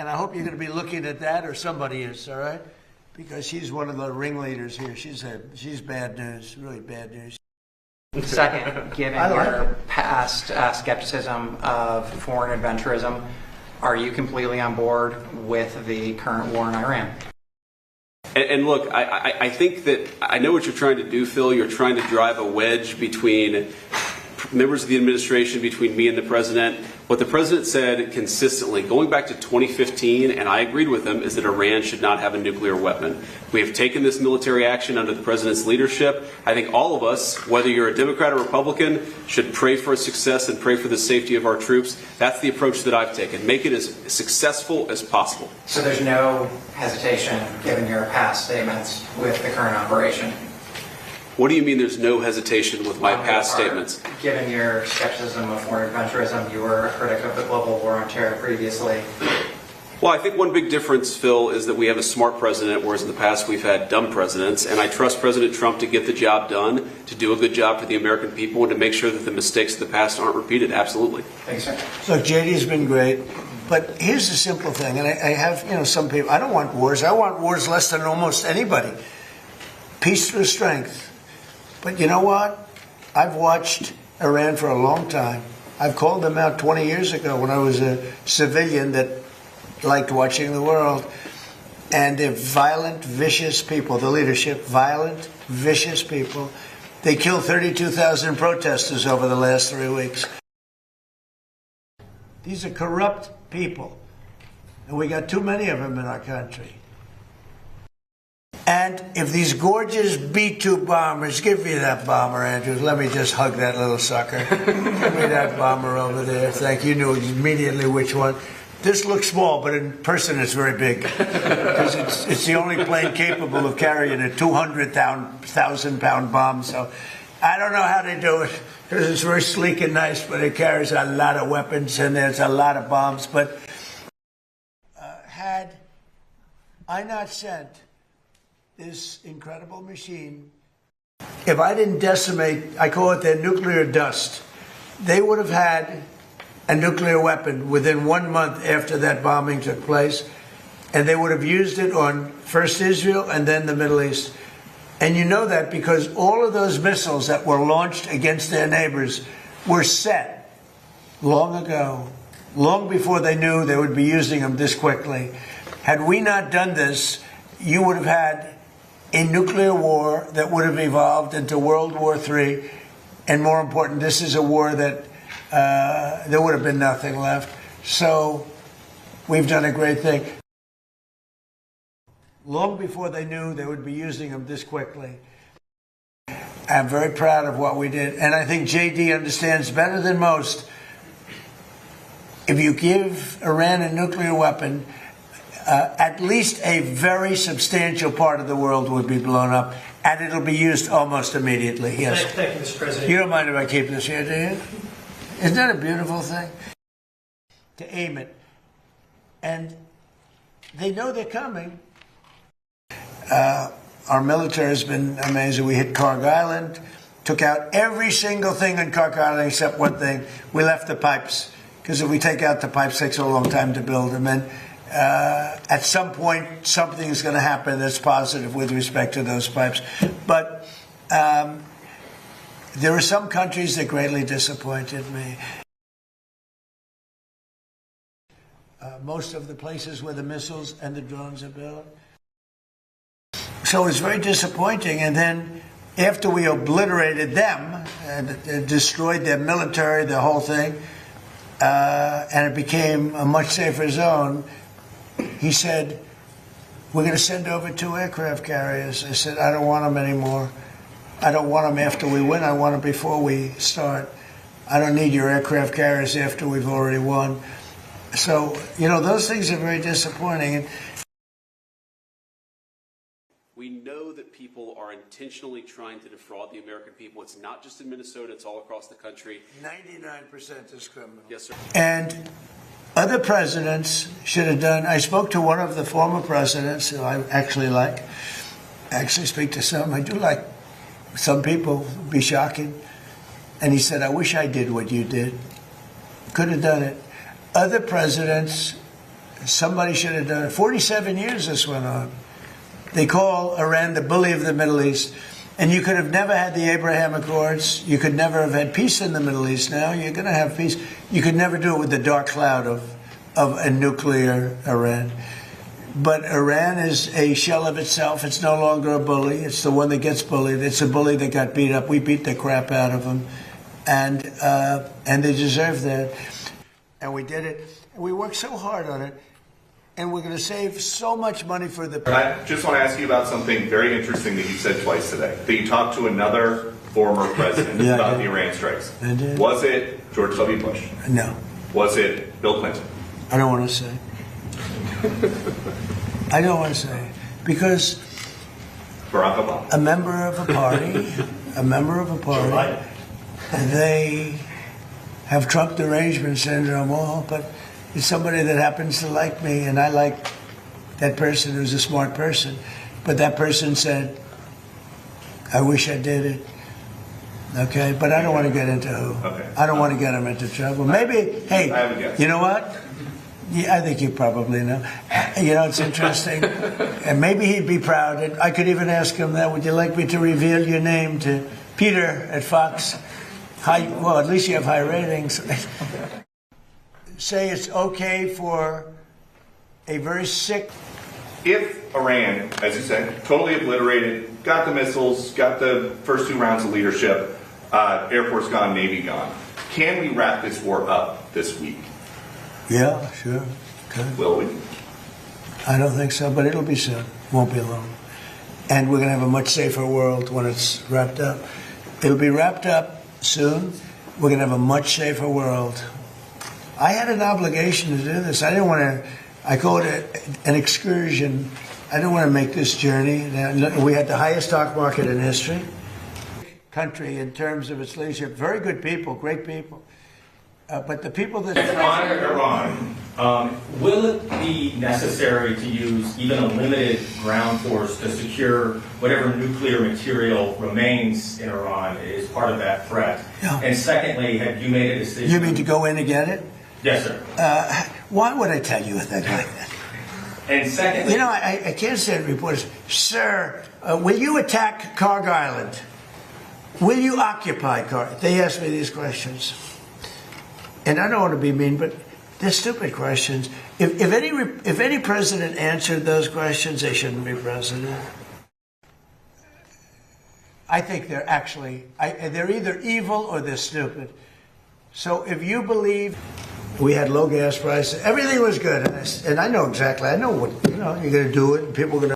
And I hope you're going to be looking at that, or somebody is, all right? Because she's one of the ringleaders here. She's bad news, really bad news. Second, given your past skepticism of foreign adventurism, are you completely on board with the current war in Iran? And look, I think that I know what you're trying to do, Phil. You're trying to drive a wedge between members of the administration, between me and the president. What the president said consistently, going back to 2015, and I agreed with him, is that Iran should not have a nuclear weapon. We have taken this military action under the president's leadership. I think all of us, whether you're a Democrat or Republican, should pray for its success and pray for the safety of our troops. That's the approach that I've taken. Make it as successful as possible. So there's no hesitation, given your past statements, with the current operation? What do you mean there's no hesitation with my past statements? Given your skepticism of foreign adventurism, you were a critic of the global war on terror previously. Well, I think one big difference, Phil, is that we have a smart president, whereas in the past we've had dumb presidents. And I trust President Trump to get the job done, to do a good job for the American people, and to make sure that the mistakes of the past aren't repeated. Absolutely. Thanks, sir. So JD's been great. But here's the simple thing, and I have, some people, I don't want wars. I want wars less than almost anybody. Peace through strength. But you know what? I've watched Iran for a long time. I've called them out 20 years ago when I was a civilian that liked watching the world. And they're violent, vicious people. The leadership, violent, vicious people. They killed 32,000 protesters over the last 3 weeks. These are corrupt people. And we got too many of them in our country. And if these gorgeous B-2 bombers, give me that bomber, Andrews. Let me just hug that little sucker. Give me that bomber over there. Thank you. You knew immediately which one. This looks small, but in person it's very big. Because it's the only plane capable of carrying a 200,000-pound bomb. So I don't know how they do it, because it's very sleek and nice, but it carries a lot of weapons and there's a lot of bombs. But had I not sent this incredible machine, if I didn't decimate, I call it their nuclear dust, they would have had a nuclear weapon within 1 month after that bombing took place, and they would have used it on first Israel and then the Middle East. And you know that because all of those missiles that were launched against their neighbors were set long ago, long before they knew they would be using them this quickly. Had we not done this, you would have had a nuclear war that would have evolved into World War III. And more important, this is a war that there would have been nothing left. So we've done a great thing. Long before they knew they would be using them this quickly. I'm very proud of what we did. And I think JD understands better than most, if you give Iran a nuclear weapon, at least a very substantial part of the world would be blown up, and it'll be used almost immediately. Yes. Thank you, Mr. President. You don't mind if I keep this here, do you? Isn't that a beautiful thing? To aim it. And they know they're coming. Our military has been amazing. We hit Karg Island, took out every single thing on Karg Island except one thing. We left the pipes, because if we take out the pipes, it takes a long time to build them. And at some point, something is going to happen that's positive with respect to those pipes. But there are some countries that greatly disappointed me. Most of the places where the missiles and the drones are built. So it's very disappointing. And then after we obliterated them and destroyed their military, the whole thing, and it became a much safer zone, he said, we're going to send over 2 aircraft carriers. I said, I don't want them anymore. I don't want them after we win. I want them before we start. I don't need your aircraft carriers after we've already won. So, those things are very disappointing. We know that people are intentionally trying to defraud the American people. It's not just in Minnesota, it's all across the country. 99% is criminal. Yes, sir. And other presidents should have done. I spoke to one of the former presidents who I actually like. I actually speak to some. I do like some people. It'd be shocking. And he said, I wish I did what you did. Could have done it. Other presidents Somebody should have done it. 47 years this went on. They call Iran the bully of the Middle East. And you could have never had the Abraham Accords. You could never have had peace in the Middle East. Now you're going to have peace. You could never do it with the dark cloud of a nuclear Iran. But Iran is a shell of itself. It's no longer a bully. It's the one that gets bullied. It's a bully that got beat up. We beat the crap out of them. And they deserve that. And we did it. And we worked so hard on it. And we're going to save so much money for the... I just want to ask you about something very interesting that you said twice today. That you talked to another former president about the Iran strikes. I did. Was it George W. Bush? No. Was it Bill Clinton? I don't want to say. I don't want to say. Because Barack Obama? a member of a party, they have Trump derangement syndrome, all, but it's somebody that happens to like me, and I like that person who's a smart person. But that person said, I wish I did it. Okay? But I don't want to get into who. Okay. I don't want to get him into trouble. Maybe, hey, I have a guess. you know what? Yeah, I think you probably know. You know, it's interesting. And maybe he'd be proud. And I could even ask him that, would you like me to reveal your name to Peter at Fox? Well, at least you have high ratings. Say it's okay for a very sick... If Iran, as you said, totally obliterated, got the missiles, got the first 2 rounds of leadership, Air Force gone, Navy gone, can we wrap this war up this week? Yeah, sure. Good. Will we? I don't think so, but it'll be soon. Won't be long. And we're going to have a much safer world when it's wrapped up. It'll be wrapped up soon. We're going to have a much safer world. I had an obligation to do this. I didn't want to, I call it an excursion. I didn't want to make this journey. We had the highest stock market in history. Country in terms of its leadership. Very good people, great people. But the people that... Iran, will it be necessary to use even a limited ground force to secure whatever nuclear material remains in Iran as part of that threat? Yeah. And secondly, have you made a decision... You mean to go in and get it? Yes, sir. Why would I tell you a thing like that? And secondly... You know, I can't say to reporters, sir, will you attack Karg Island? Will you occupy Karg? They ask me these questions. And I don't want to be mean, but they're stupid questions. If any president answered those questions, they shouldn't be president. I think they're actually, they're either evil or they're stupid. So if you believe we had low gas prices, everything was good, and I know exactly, I know what, you know, you're going to do it, and people are going to